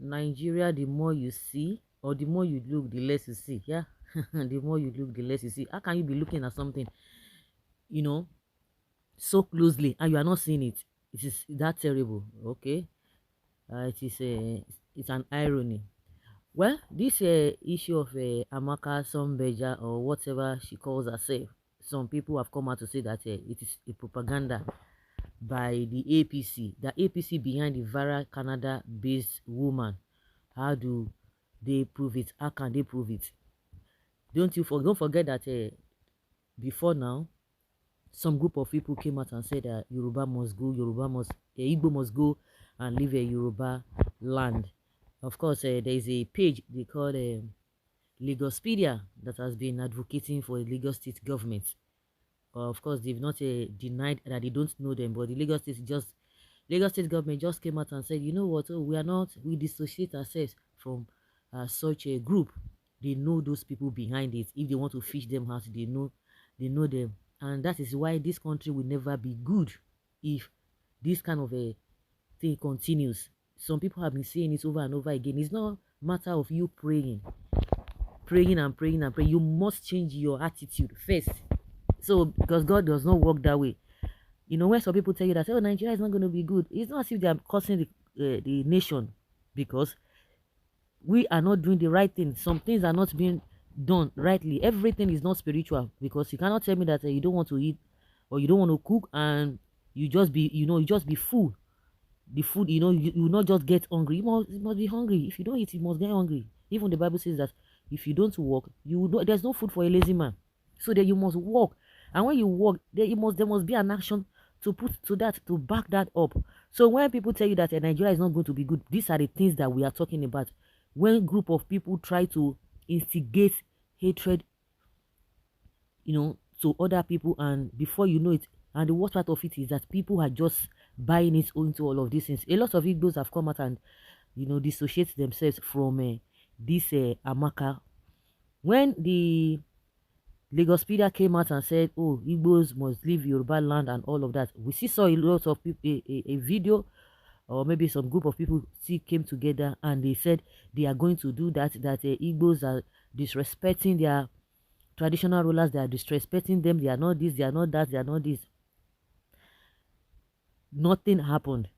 Nigeria, the more you see, or the more you look, the less you see. Yeah, the more you look, the less you see. How can you be looking at something, you know, so closely and you are not seeing it? It is that terrible. Okay, it is a it's an irony. Well, this issue of Amaka Sombeja or whatever she calls herself, some people have come out to say that it is a propaganda by the APC. The APC behind the Vara Canada-based woman. How do they prove it? How can they prove it? Don't forget that before now, some group of people came out and said that Yoruba must go, Igbo must go and leave a Yoruba land. Of course, there is a page they call Lagospedia that has been advocating for a Lagos state government. Of course, they've not denied that they don't know them, but the Lagos state government just came out and said, you know what, oh, we dissociate ourselves from such a group. They know those people behind it. If they want to fish them out, they know them. And that is why this country will never be good if this kind of a thing continues. Some people have been saying it over and over again. It's not a matter of you praying and praying and praying. You must change your attitude first. So, because God does not work that way. You know, when some people tell you that, oh, Nigeria is not going to be good, it's not as if they are causing the nation, because we are not doing the right thing. Some things are not being done rightly. Everything is not spiritual, because you cannot tell me that you don't want to eat or you don't want to cook and you just be full. The food, you will not just get hungry. You must be hungry. If you don't eat, you must get hungry. Even the Bible says that if you don't work, there's no food for a lazy man. So that you must work. And when you work, there must be an action to put to that, to back that up. So when people tell you that Nigeria is not going to be good, these are the things that we are talking about. When group of people try to instigate hatred, to other people, and before you know it, and the worst part of it is that people are just buying it into all of these things. A lot of Igbos have come out and dissociate themselves from this Amaka. When the Lagospedia came out and said, oh, Igbos must leave Yoruba land and all of that, we saw a lot of people, a video, or maybe some group of people came together and they said they are going to do that, Igbos are disrespecting their traditional rulers, they are disrespecting them, they are not this, they are not that, they are not this. Nothing happened.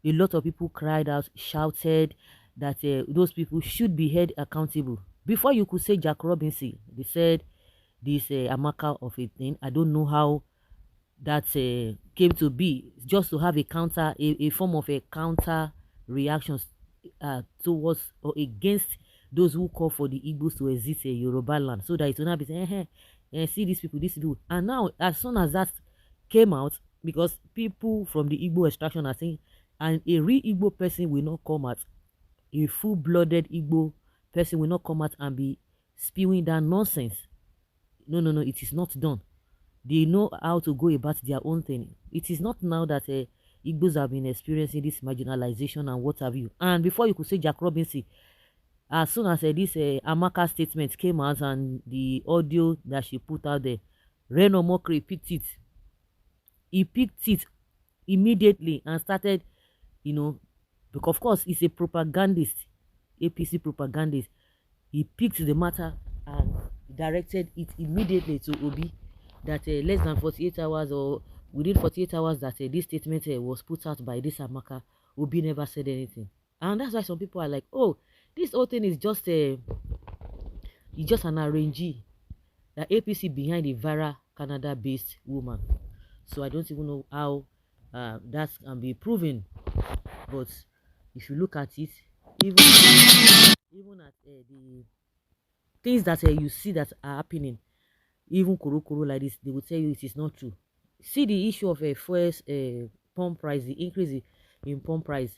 A lot of people cried out, shouted that those people should be held accountable. Before you could say Jack Robinson, they said this Amaka of a thing. I don't know how that came to be, just to have a form of a counter reactions towards or against those who call for the Igbos to exit a Yoruba land, so that it will not be saying, see these people. And now, as soon as that came out, because people from the Igbo extraction are saying, and a real Igbo person will not come out, a full-blooded Igbo person will not come out and be spewing that nonsense. No, it is not done. They know how to go about their own thing. It is not now that Igbos have been experiencing this marginalization and what have you. And before you could say Jack Robinson, as soon as this Amaka statement came out and the audio that she put out there, Reno Mokri picked it. He picked it immediately and started, because of course he's a propagandist, APC propagandist. He picked the matter and directed it immediately to Obi, that less than 48 hours or within 48 hours that this statement was put out by this Amaka, Obi never said anything. And that's why some people are like, oh, this whole thing is just it's just an arrangee. The APC behind the Vara Canada-based woman. So I don't even know how that can be proven. But if you look at it, even at the things that you see that are happening, even Kuru like this, they will tell you it is not true. See the issue of a first pump price, the increase in pump price.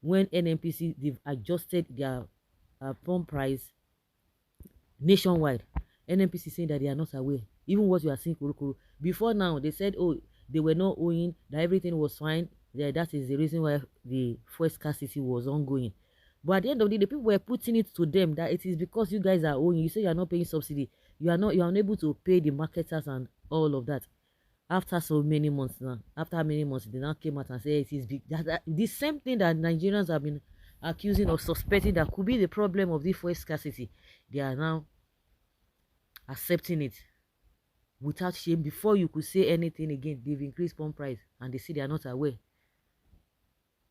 When NNPC, they've adjusted their pump price nationwide. NNPC saying that they are not aware. Even what you are seeing, Kuru. Before now, they said, oh, they were not owing, that everything was fine. That is the reason why the fuel scarcity was ongoing. But at the end of the day, the people were putting it to them that it is because you guys are owing. You say you are not paying subsidy. You are unable to pay the marketers and all of that. After so many months now, they now came out and say it is big. The same thing that Nigerians have been accusing or suspecting that could be the problem of the fuel scarcity, they are now accepting it without shame. Before you could say anything again, they've increased pump price and they say they are not aware.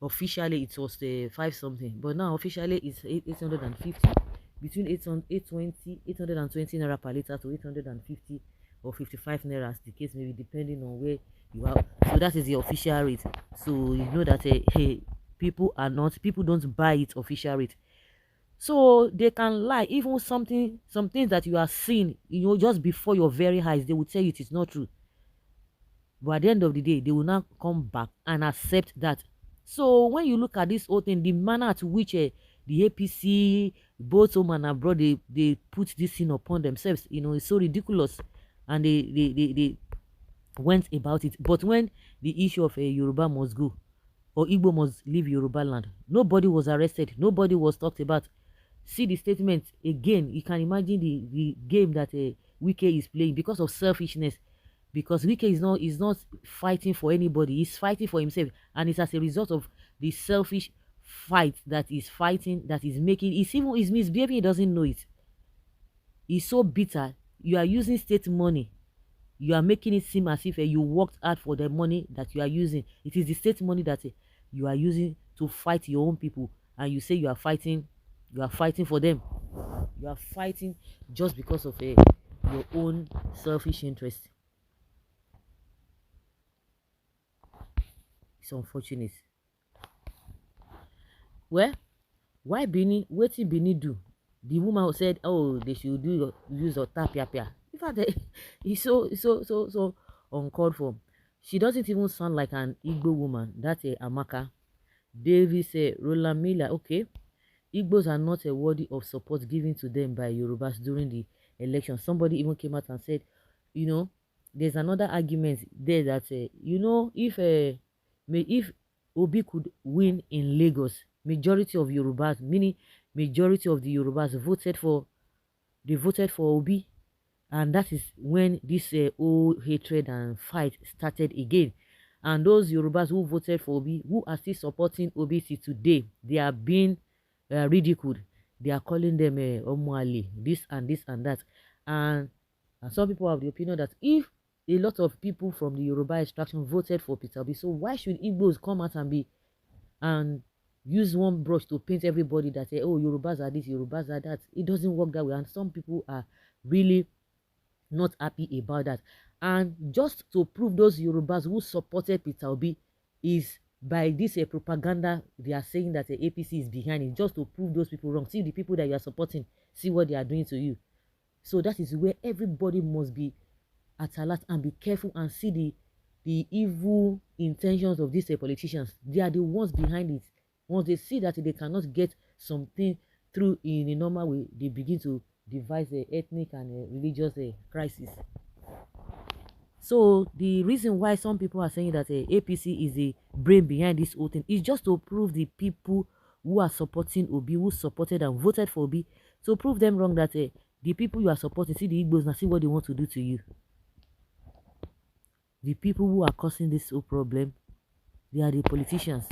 Officially it was five something, but now officially it's 850, between 820 naira per liter to 850 or 55 naira, as the case may be, depending on where you are. So that is the official rate. So you know that hey, people don't buy it official rate, so they can lie. Even some things that you are seeing, just before your very eyes, they will tell you it is not true. But at the end of the day, they will now come back and accept that. So when you look at this whole thing, the manner at which the APC, both home and abroad, they put this thing upon themselves, it's so ridiculous. And they went about it. But when the issue of Yoruba must go or Igbo must leave Yoruba land, nobody was arrested. Nobody was talked about. See the statement again. You can imagine the game that Wike is playing because of selfishness, because Wike is not fighting for anybody. He's fighting for himself, and it's as a result of the selfish fight that he's fighting that is making. He's misbehaving. He doesn't know it. He's so bitter. You are using state money. You are making it seem as if you worked hard for the money that you are using. It is the state money that you are using to fight your own people, and you say you are fighting. You are fighting for them. You are fighting just because of your own selfish interest. It's unfortunate. Well, why Benin? Wetin Benin do? The woman said, "Oh, they should use your tapia. In fact, it's so uncalled for. She doesn't even sound like an Igbo woman. That's Amaka. Davis said, Roland Miller. Okay, Igbos are not worthy of support given to them by Yorubas during the election. Somebody even came out and said, you know, there's another argument there that, if Obi could win in Lagos, majority of Yorubas, meaning majority of the Yorubas voted for Obi, and that is when this old hatred and fight started again. And those Yorubas who voted for Obi, who are still supporting Obi till today, they are being ridiculed. They are calling them Omuali, this and this and that. And some people have the opinion that if a lot of people from the Yoruba extraction voted for Peter Obi, so why should Igbos come out and use one brush to paint everybody that say, oh, Yorubas are this, Yorubas are that? It doesn't work that way. And some people are really not happy about that. And just to prove those Yorubas who supported Peter Obi is by this propaganda they are saying that the APC is behind it, just to prove those people wrong. See the people that you are supporting, see what they are doing to you. So that is where everybody must be at alert and be careful and see the evil intentions of these politicians. They are the ones behind it. Once they see that they cannot get something through in a normal way, they begin to devise a ethnic and religious crisis. So the reason why some people are saying that APC is the brain behind this whole thing is just to prove the people who are supporting Obi, who supported and voted for Obi, to prove them wrong that the people you are supporting, see the Igbos now, see what they want to do to you. The people who are causing this whole problem, they are the politicians.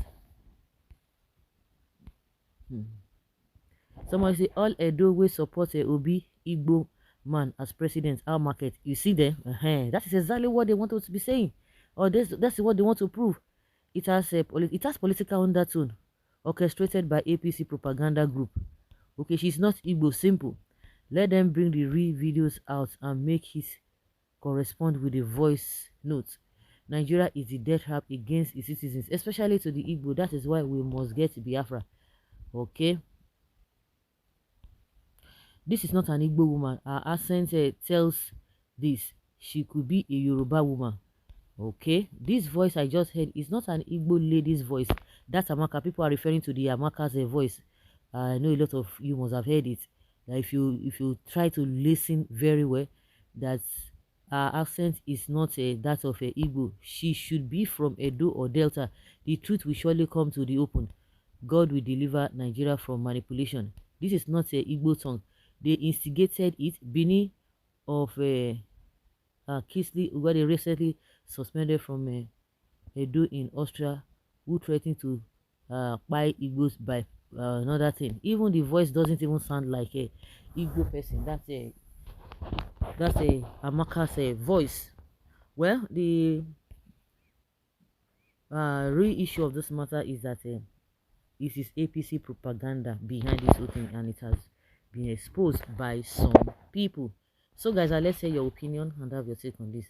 Somebody say all Edo will support Obi Igbo man as president. Our market, you see them. That is exactly what they want to be saying, or that's what they want to prove. It has political undertone, orchestrated by APC propaganda group. Okay, she's not Igbo. Simple. Let them bring the real videos out and make it correspond with the voice notes. Nigeria is the death trap against its citizens, especially to the Igbo. That is why we must get Biafra. Okay. This is not an Igbo woman. Her accent tells this. She could be a Yoruba woman. Okay. This voice I just heard is not an Igbo lady's voice. That's Amaka. People are referring to the Amaka's voice. I know a lot of you must have heard it. That if you try to listen very well, that her accent is not that of a Igbo. She should be from Edo or Delta. The truth will surely come to the open. God will deliver Nigeria from manipulation. This is not a Igbo tongue. They instigated it. Bini of Kisley, who got recently suspended from Edo in Austria, who threatened to buy Igbos by another thing. Even the voice doesn't even sound like a Igbo person. That's a Amaka's voice. Well, the real issue of this matter is that it is APC propaganda behind this whole thing, and it has been exposed by some people. So, guys, let's hear your opinion and have your take on this.